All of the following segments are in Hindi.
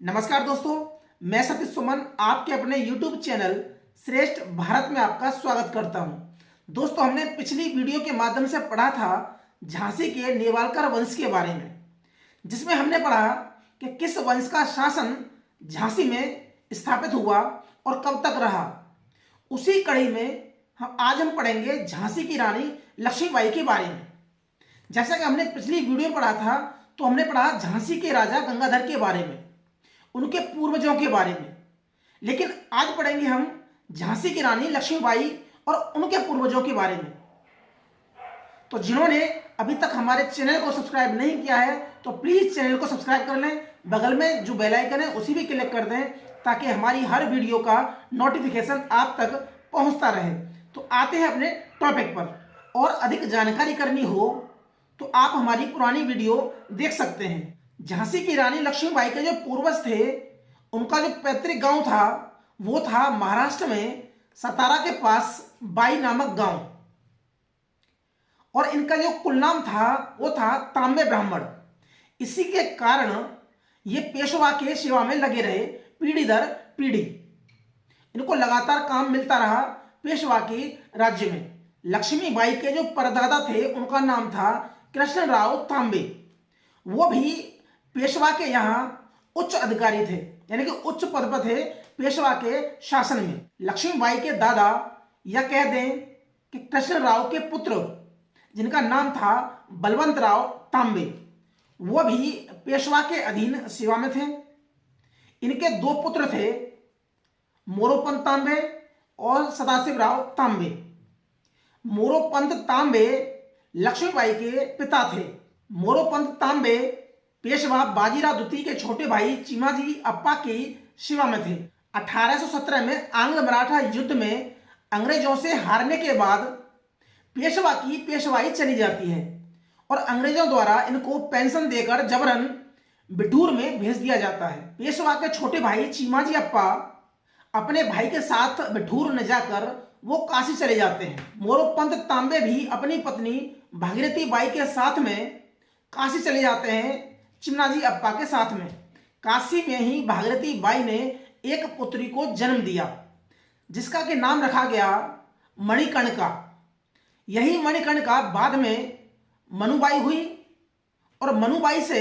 नमस्कार दोस्तों, मैं सतीश सुमन आपके अपने YouTube चैनल श्रेष्ठ भारत में आपका स्वागत करता हूं। दोस्तों, हमने पिछली वीडियो के माध्यम से पढ़ा था झांसी के नेवालकर वंश के बारे में, जिसमें हमने पढ़ा कि किस वंश का शासन झांसी में स्थापित हुआ और कब तक रहा। उसी कड़ी में आज हम पढ़ेंगे झांसी की रानी लक्ष्मीबाई के बारे में। जैसा कि हमने पिछली वीडियो में पढ़ा था, तो हमने पढ़ा झांसी के राजा गंगाधर के बारे में, उनके पूर्वजों के बारे में। लेकिन आज पढ़ेंगे हम झांसी की रानी लक्ष्मीबाई और उनके पूर्वजों के बारे में। तो जिन्होंने अभी तक हमारे चैनल को सब्सक्राइब नहीं किया है, तो प्लीज चैनल को सब्सक्राइब कर लें। बगल में जो बेल आइकन है उसी भी क्लिक कर दें, ताकि हमारी हर वीडियो का नोटिफिकेशन आप तक पहुंचता रहे। तो आते हैं अपने टॉपिक पर। और अधिक जानकारी करनी हो तो आप हमारी पुरानी वीडियो देख सकते हैं। झांसी की रानी लक्ष्मीबाई के जो पूर्वज थे, उनका जो पैतृक गांव था वो था महाराष्ट्र में सतारा के पास बाई नामक गांव। और इनका जो कुल नाम था वो था तांबे ब्राह्मण। इसी के कारण ये पेशवा के सेवा में लगे रहे पीढ़ी दर पीढ़ी। इनको लगातार काम मिलता रहा पेशवा के राज्य में। लक्ष्मीबाई के जो परदादा थे उनका नाम था कृष्णराव तांबे। वो भी पेशवा के यहाँ उच्च अधिकारी थे, यानी कि उच्च पद पर थे पेशवा के शासन में। लक्ष्मीबाई के दादा, या कह दें कि कृष्णराव के पुत्र, जिनका नाम था बलवंतराव तांबे, वो भी पेशवा के अधीन सेवा में थे। इनके दो पुत्र थे, मोरोपंत तांबे और सदाशिवराव तांबे। मोरोपंत तांबे लक्ष्मीबाई के पिता थे। मोरोपंत तांबे पेशवा बाजीराव द्वितीय के छोटे भाई चिमाजी अप्पा की सेवा में थे। 1817 में आंग्ल मराठा युद्ध में अंग्रेजों से हारने के बाद पेशवा की पेशवाई चली जाती है और अंग्रेजों द्वारा इनको पेंशन देकर जबरन बिठूर में भेज दिया जाता है। पेशवा के छोटे भाई चिमाजी अप्पा अपने भाई के साथ बिठूर न जाकर वो काशी चले जाते हैं। मोरोपंत तांबे भी अपनी पत्नी भागीरथी बाई के साथ में काशी चले जाते हैं, चिमनाजी अप्पा के साथ में। काशी में ही भागीरथी बाई ने एक पुत्री को जन्म दिया, जिसका के नाम रखा गया मणिकर्णिका। यही मणिकर्णिका बाद में मनुबाई हुई और मनुबाई से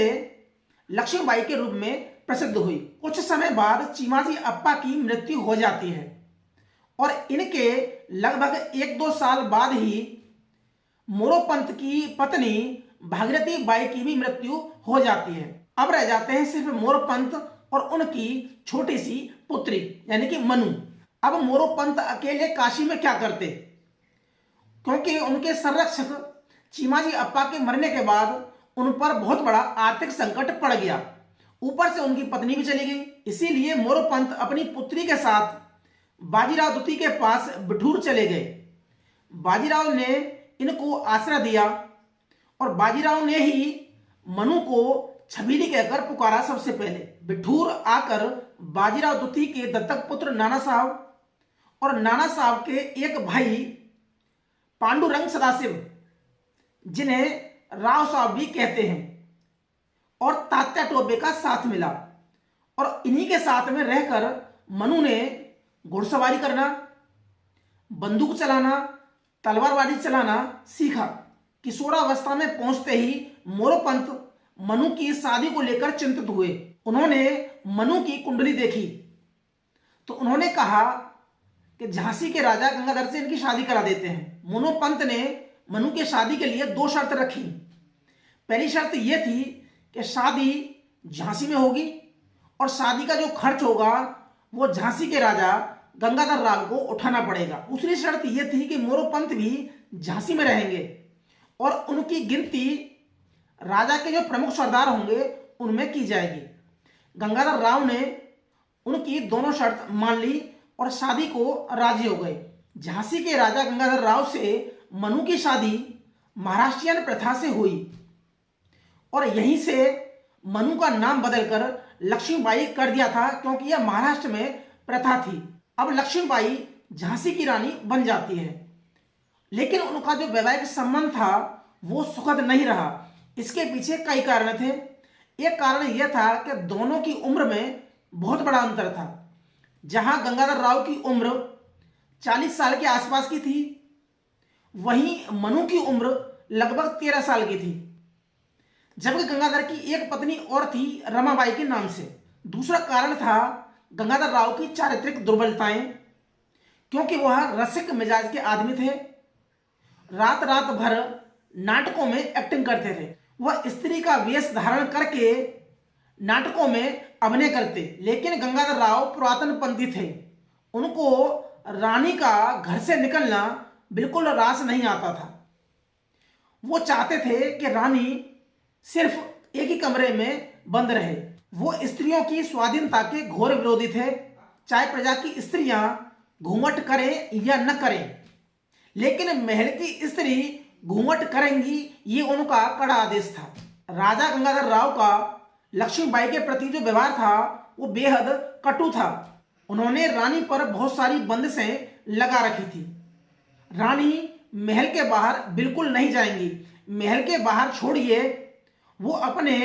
लक्ष्मीबाई के रूप में प्रसिद्ध हुई। कुछ समय बाद चिमाजी अप्पा की मृत्यु हो जाती है और इनके लगभग 1-2 साल बाद ही मोरोपंत की पत्नी भागीरथी बाई की भी मृत्यु हो जाती है। अब रह जाते हैं सिर्फ मोरोपंत और उनकी छोटी सी पुत्री, यानी कि मनु। अब मोरोपंत अकेले काशी में क्या करते, क्योंकि उनके संरक्षक चिमाजी अप्पा के मरने के बाद उन पर बहुत बड़ा आर्थिक संकट पड़ गया। ऊपर से उनकी पत्नी भी चली गई। इसीलिए मोरोपंत अपनी पुत्री के साथ बाजीराव द्वितीय के पास बिठूर चले गए। बाजीराव ने इनको आश्रय दिया और बाजीराव ने ही मनु को छबीली कहकर पुकारा। सबसे पहले बिठूर आकर बाजीराव द्वितीय के दत्तक पुत्र नाना साहब और नाना साहब के एक भाई पांडुरंग सदाशिव, जिन्हें राव साहब भी कहते हैं, और तात्या टोपे का साथ मिला। और इन्हीं के साथ में रहकर मनु ने घुड़सवारी करना, बंदूक चलाना, तलवारबाजी चलाना सीखा। किशोरावस्था में पहुंचते ही मोरोपंत मनु की शादी को लेकर चिंतित हुए। उन्होंने मनु की कुंडली देखी तो उन्होंने कहा कि झांसी के राजा गंगाधर से इनकी शादी करा देते हैं। मोरोपंत ने मनु की शादी के लिए 2 शर्त रखी। पहली शर्त यह थी कि शादी झांसी में होगी और शादी का जो खर्च होगा वो झांसी के राजा गंगाधर राव को उठाना पड़ेगा। दूसरी शर्त यह थी कि मोरोपंत भी झांसी में रहेंगे और उनकी गिनती राजा के जो प्रमुख सरदार होंगे उनमें की जाएगी। गंगाधर राव ने उनकी दोनों शर्त मान ली और शादी को राजी हो गए। झांसी के राजा गंगाधर राव से मनु की शादी महाराष्ट्रियन प्रथा से हुई और यहीं से मनु का नाम बदलकर लक्ष्मीबाई कर दिया था, क्योंकि यह महाराष्ट्र में प्रथा थी। अब लक्ष्मीबाई झांसी की रानी बन जाती है, लेकिन उनका जो वैवाहिक संबंध था वो सुखद नहीं रहा। इसके पीछे कई कारण थे। एक कारण यह था कि दोनों की उम्र में बहुत बड़ा अंतर था। जहां गंगाधर राव की उम्र 40 साल के आसपास की थी, वहीं मनु की उम्र लगभग 13 साल की थी। जबकि गंगाधर की एक पत्नी और थी, रमाबाई के नाम से। दूसरा कारण था गंगाधर राव की चारित्रिक दुर्बलताएं, क्योंकि वह रसिक मिजाज के आदमी थे। रात रात भर नाटकों में एक्टिंग करते थे। वह स्त्री का वेश धारण करके नाटकों में अभिनय करते। लेकिन गंगाधर राव पुरातन पंथी थे। उनको रानी का घर से निकलना बिल्कुल रास नहीं आता था। वो चाहते थे कि रानी सिर्फ एक ही कमरे में बंद रहे। वो स्त्रियों की स्वाधीनता के घोर विरोधी थे, चाहे प्रजा की स्त्रियां घूंघट करें या न करें। लेकिन महल की स्त्री घूंघट करेंगी, ये उनका कड़ा आदेश था। राजा गंगाधर राव का लक्ष्मीबाई के प्रति जो व्यवहार था वो बेहद कटु था। उन्होंने रानी पर बहुत सारी बंदिशें लगा रखी थी। रानी महल के बाहर बिल्कुल नहीं जाएंगी। महल के बाहर छोड़िए, वो अपने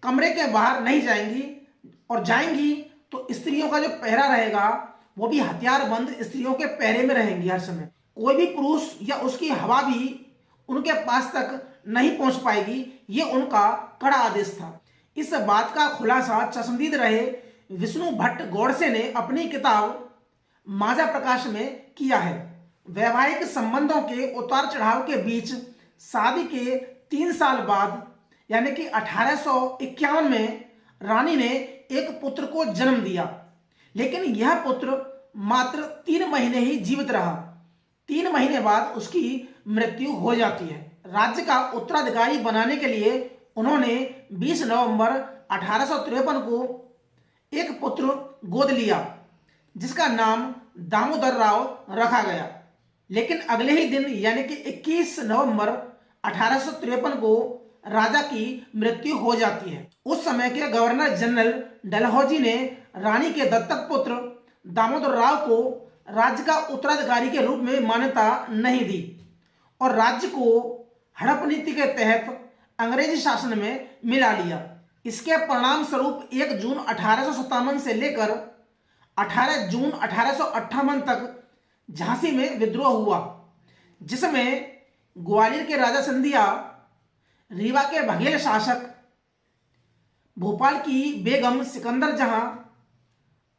कमरे के बाहर नहीं जाएंगी, और जाएंगी तो स्त्रियों का जो पहरा रहेगा वो भी हथियारबंद स्त्रियों के पहरे में रहेंगी हर समय। कोई भी पुरुष या उसकी हवा भी उनके पास तक नहीं पहुंच पाएगी। ये उनका कड़ा आदेश था। इस बात का खुलासा चश्मदीद रहे विष्णु भट्ट गोडसे ने अपनी किताब माजा प्रकाश में किया है। वैवाहिक संबंधों के उतार चढ़ाव के बीच शादी के 3 साल बाद यानी कि 1851 में रानी ने एक पुत्र को जन्म दिया। लेकिन यह पुत्र मात्र 3 महीने ही जीवित रहा। 3 महीने बाद उसकी मृत्यु हो जाती है। राज्य का उत्तराधिकारी बनाने के लिए उन्होंने 20 नवंबर 1853 को एक पुत्र गोद लिया, जिसका नाम दामोदर राव रखा गया। लेकिन अगले ही दिन यानी कि 21 नवंबर 1853 को राजा की मृत्यु हो जाती है। उस समय के गवर्नर जनरल डलहौजी ने रानी के दत्तक पुत्र दामोदर राव को राज्य का उत्तराधिकारी के रूप में मान्यता नहीं दी और राज्य को हड़प नीति के तहत अंग्रेजी शासन में मिला लिया। इसके परिणाम स्वरूप 1 जून 1857 से लेकर 18 जून 1858 तक झांसी में विद्रोह हुआ, जिसमें ग्वालियर के राजा सिंधिया, रीवा के बघेल शासक, भोपाल की बेगम सिकंदर जहां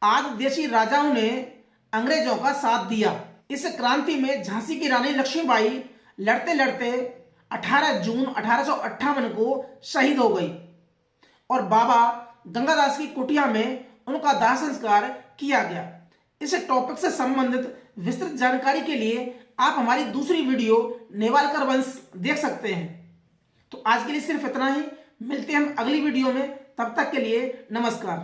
आदि देशी राजाओं ने अंग्रेजों का साथ दिया। इस क्रांति में झांसी की रानी लक्ष्मीबाई लड़ते लड़ते 18 जून 1858 को शहीद हो गई और बाबा गंगादास की कुटिया में उनका दाह संस्कार किया गया। इस टॉपिक से संबंधित विस्तृत जानकारी के लिए आप हमारी दूसरी वीडियो नेवालकर वंश देख सकते हैं। तो आज के लिए सिर्फ इतना ही। मिलते हैं हम अगली वीडियो में। तब तक के लिए नमस्कार।